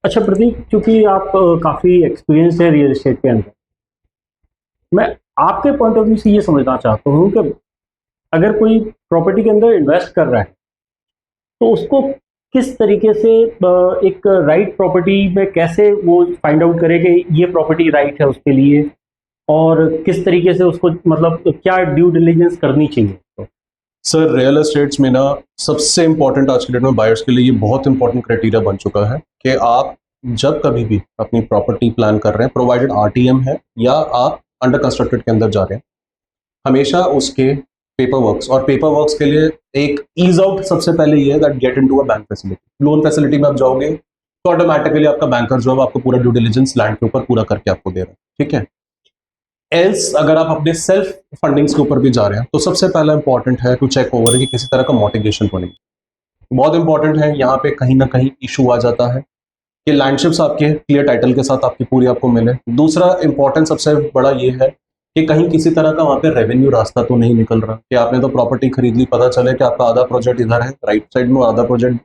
अच्छा प्रदीप, क्योंकि आप काफ़ी एक्सपीरियंस है रियल एस्टेट के अंदर, मैं आपके पॉइंट ऑफ व्यू से ये समझना चाहता हूँ कि अगर कोई प्रॉपर्टी के अंदर इन्वेस्ट कर रहा है तो उसको किस तरीके से एक राइट प्रॉपर्टी में कैसे वो फाइंड आउट करे कि ये प्रॉपर्टी राइट है उसके लिए, और किस तरीके से उसको मतलब क्या ड्यू डिलिजेंस करनी चाहिए तो। सर रियल एस्टेट्स में ना सबसे इम्पोर्टेंट आज के डेट में बायर्स के लिए ये बहुत इंपॉर्टेंट क्राइटेरिया बन चुका है कि आप जब कभी भी अपनी प्रॉपर्टी प्लान कर रहे हैं, प्रोवाइडेड आरटीएम है या आप अंडर कंस्ट्रक्टेड के अंदर जा रहे हैं, हमेशा उसके पेपर वर्क्स, और पेपर वर्क्स के लिए एक ईज आउट सबसे पहले ये है that get into a bank facility. Loan facility में आप जाओगे तो ऑटोमेटिकली आपका बैंकर जो है आपको पूरा ड्यू डिलिजेंस लैंड के ऊपर पूरा करके आपको दे रहा है, ठीक है। एल्स अगर आप अपने सेल्फ फंडिंग्स के ऊपर भी जा रहे हैं तो सबसे पहला इंपॉर्टेंट है टू चेक ओवर कि किसी तरह का मोटिगेशन तो नहीं। बहुत इंपॉर्टेंट है, यहाँ पे कहीं ना कहीं इशू आ जाता है कि लैंडशिप्स आपके क्लियर टाइटल के साथ आपकी पूरी आपको मिले। दूसरा इंपॉर्टेंट सबसे बड़ा ये है कि कहीं किसी तरह का वहाँ पे रेवेन्यू रास्ता तो नहीं निकल रहा कि आपने तो प्रॉपर्टी खरीद ली, पता चले कि आपका आधा प्रोजेक्ट इधर है राइट साइड में, आधा प्रोजेक्ट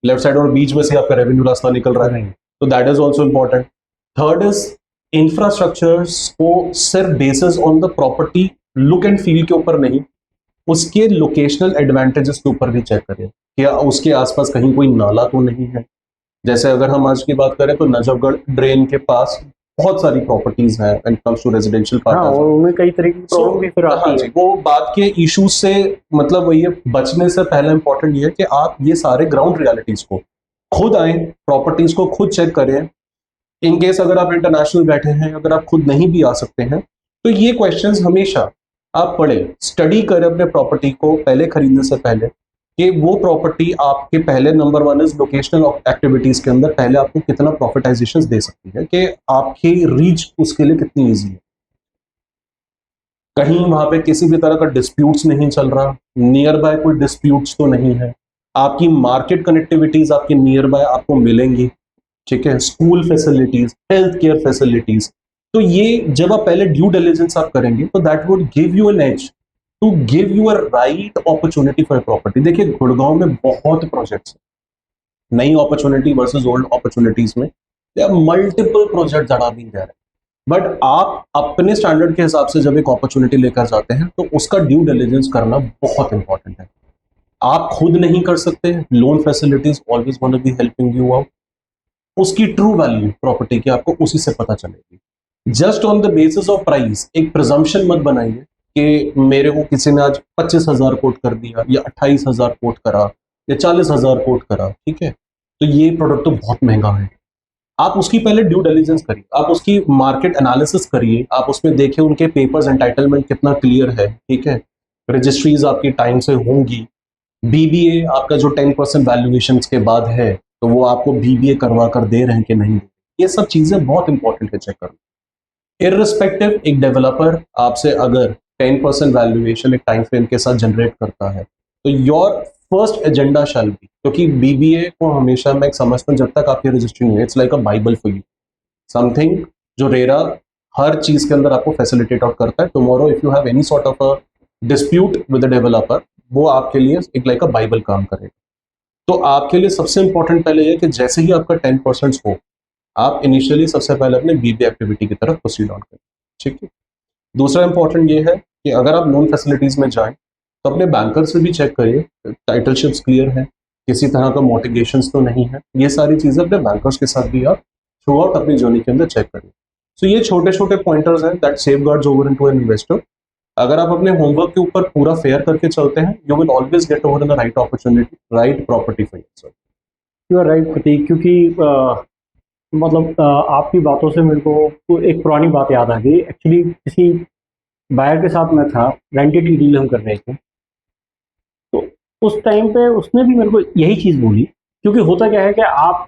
लेफ्ट साइड, और बीच में से आपका रेवेन्यू रास्ता निकल रहा है, तो that is also important. Third is infrastructures को सिर्फ basis on the property look and feel के ऊपर नहीं, उसके लोकेशनल एडवांटेजेस के ऊपर भी चेक करें। क्या उसके आसपास कहीं कोई नाला तो नहीं है। जैसे अगर हम आज की बात करें तो नजफगढ़ ड्रेन के पास बहुत सारी प्रॉपर्टीज हैं एंड कम्स टू रेजिडेंशियल हाँ, और पार्ट। उनमें कई तरह की प्रॉब्लम भी फिर आती है। वो बात के इश्यूज से मतलब वही है, बचने से पहले इंपॉर्टेंट ये है कि आप ये सारे ग्राउंड रियलिटीज को खुद आए, प्रॉपर्टीज को खुद चेक करें। इन केस अगर आप इंटरनेशनल बैठे हैं, अगर आप खुद नहीं भी आ सकते हैं, तो ये क्वेश्चंस हमेशा आप पढ़े, स्टडी करें अपने प्रॉपर्टी को पहले खरीदने से पहले कि वो प्रॉपर्टी आपके पहले number one is locational activities के अंदर पहले आपको कितना प्रॉफिटाइजेशन दे सकती है, कि आपकी रीच उसके लिए कितनी ईजी है। कहीं वहां पे किसी भी तरह का डिस्प्यूट्स नहीं चल रहा, नियर बाय कोई डिस्प्यूट्स तो नहीं है, आपकी मार्केट कनेक्टिविटीज आपके नियर बाय आपको मिलेंगी, ठीक है, school facilities, health care facilities. तो ये जब आप पहले ड्यू डिलिजेंस आप करेंगे तो that would give you an edge to give you a right opportunity for property. देखिए गुड़गांव में बहुत प्रोजेक्ट्स हैं, नई अपॉर्चुनिटी वर्सेस ओल्ड अपॉर्चुनिटीज में multiple project that are being there, but आप अपने स्टैंडर्ड के हिसाब से जब एक अपॉर्चुनिटी लेकर जाते हैं तो उसका ड्यू डिलिजेंस करना बहुत इंपॉर्टेंट है। आप खुद नहीं कर सकते, loan facilities always gonna be helping you out. उसकी ट्रू वैल्यू प्रॉपर्टी की आपको उसी से पता चलेगी। Just on the basis of price एक प्रिजम्पशन मत बनाइए कि मेरे को किसी ने आज 25,000 कोट कर दिया या 28,000 कोट करा या 40,000 कोट करा, ठीक है, तो ये प्रोडक्ट तो बहुत महंगा है। आप उसकी पहले ड्यू डिलिजेंस करिए, आप उसकी मार्केट एनालिसिस करिए, आप उसमें देखिए उनके पेपर्स एंटाइटलमेंट कितना क्लियर है, ठीक है, रजिस्ट्रीज आपकी टाइम से होंगी, बीबीए आपका जो 10% वैल्यूएशन के बाद है तो वो आपको बीबीए करवा कर दे रहे हैं कि नहीं, ये सब चीजें बहुत इंपॉर्टेंट है चेक करना। इररिस्पेक्टिव एक डेवलपर आपसे अगर 10% वैल्यूएशन एक टाइम फ्रेम के साथ जनरेट करता है तो your first agenda shall be, क्योंकि बीबीए को हमेशा मैं समझता हूँ जब तक आपकी रजिस्ट्री हुई it's like a Bible for you, something जो रेरा हर चीज के अंदर आपको फैसिलिटेट आउट करता है। Tomorrow if you have any sort of a dispute with the developer, वो आपके लिए एक लाइक अ बाइबल काम करेगा। तो आपके लिए सबसे इंपॉर्टेंट पहले ये कि जैसे ही आपका 10% हो, आप इनिशियली सबसे पहले अपने बीबीए एक्टिविटी की तरफ प्रोसीड ऑन करें, ठीक है। दूसरा इंपॉर्टेंट ये है कि अगर आप लोन फैसिलिटीज में जाएं तो अपने बैंकर से भी चेक करिए टाइटलशिप्स क्लियर है, किसी तरह का मोटिगेशंस तो नहीं है। ये सारी चीजें अपने बैंकर्स के साथ भी आप थ्रू आउट अपनी जर्नी के अंदर चेक करिए। सो ये छोटे छोटे पॉइंटर्स हैं that safeguards over into an investor. अगर आप अपने होमवर्क के ऊपर पूरा फेयर करके चलते हैं, you will always get over the right opportunity, right property for yourself. You are right Prateek, क्योंकि मतलब आपकी बातों से मेरे को एक पुरानी बात याद आ गई। एक्चुअली किसी बायर के साथ मैं था, रेंटेड की डील हम कर रहे थे, तो उस टाइम पे उसने भी मेरे को यही चीज़ बोली। क्योंकि होता क्या है कि आप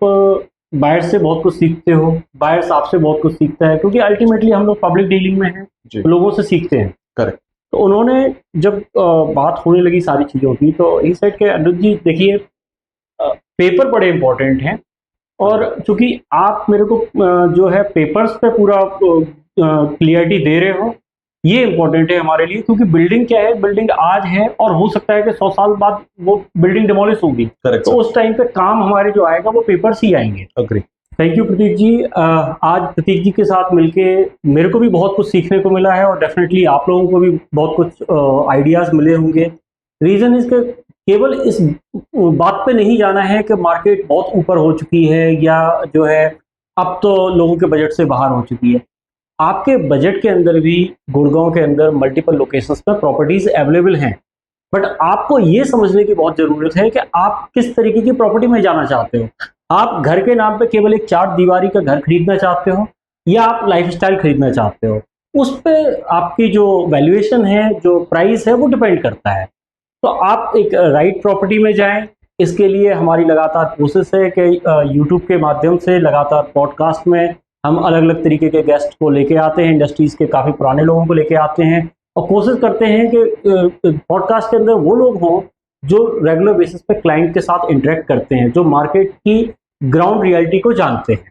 बायर से बहुत कुछ सीखते हो, बायर्स आपसे बहुत कुछ सीखता है, क्योंकि अल्टीमेटली हम लोग पब्लिक डीलिंग में हैं, लोगों से सीखते हैं। करेक्ट। तो उन्होंने जब बात होने लगी सारी चीज़ों की, तो इस साइड के अनुज जी देखिए, पेपर बड़े इंपॉर्टेंट हैं, और चूंकि आप मेरे को जो है पेपर्स पे पूरा क्लियरिटी दे रहे हो, ये इंपॉर्टेंट है हमारे लिए। क्योंकि बिल्डिंग क्या है, बिल्डिंग आज है और हो सकता है कि 100 साल बाद वो बिल्डिंग डिमोलिश होगी, तो उस टाइम पे काम हमारे जो आएगा वो पेपर्स ही आएंगे। अग्री। थैंक यू प्रतीक जी। आज प्रतीक जी के साथ मिलके मेरे को भी बहुत कुछ सीखने को मिला है और डेफिनेटली आप लोगों को भी बहुत कुछ आइडियाज़ मिले होंगे। रीज़न इस के केवल इस बात पे नहीं जाना है कि मार्केट बहुत ऊपर हो चुकी है या जो है अब तो लोगों के बजट से बाहर हो चुकी है। आपके बजट के अंदर भी गुड़गांव के अंदर मल्टीपल लोकेशंस पर प्रॉपर्टीज़ अवेलेबल हैं, बट आपको ये समझने की बहुत ज़रूरत है कि आप किस तरीके की प्रॉपर्टी में जाना चाहते हो। आप घर के नाम पे केवल एक चार दीवारी का घर खरीदना चाहते हो या आप लाइफस्टाइल खरीदना चाहते हो, उस पे आपकी जो वैल्यूएशन है, जो प्राइस है, वो डिपेंड करता है। तो आप एक राइट प्रॉपर्टी में जाएं। इसके लिए हमारी लगातार कोशिश है कि यूट्यूब के माध्यम से लगातार पॉडकास्ट में हम अलग अलग तरीके के गेस्ट को लेके आते हैं, इंडस्ट्रीज़ के काफ़ी पुराने लोगों को लेके आते हैं और कोशिश करते हैं कि पॉडकास्ट के अंदर वो लोग हों जो रेगुलर बेसिस पे क्लाइंट के साथ इंटरेक्ट करते हैं, जो मार्केट की ग्राउंड रियलिटी को जानते हैं।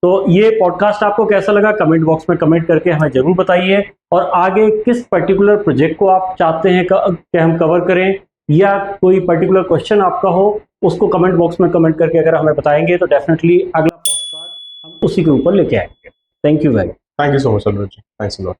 तो ये पॉडकास्ट आपको कैसा लगा कमेंट बॉक्स में कमेंट करके हमें ज़रूर बताइए, और आगे किस पर्टिकुलर प्रोजेक्ट को आप चाहते हैं कि हम कवर करें या कोई पर्टिकुलर क्वेश्चन आपका हो, उसको कमेंट बॉक्स में कमेंट करके अगर हमें बताएंगे तो डेफिनेटली अगला पॉडकास्ट हम उसी के ऊपर लेके आएंगे। Thank you very much. Thank you so much Anurag ji, thanks a lot.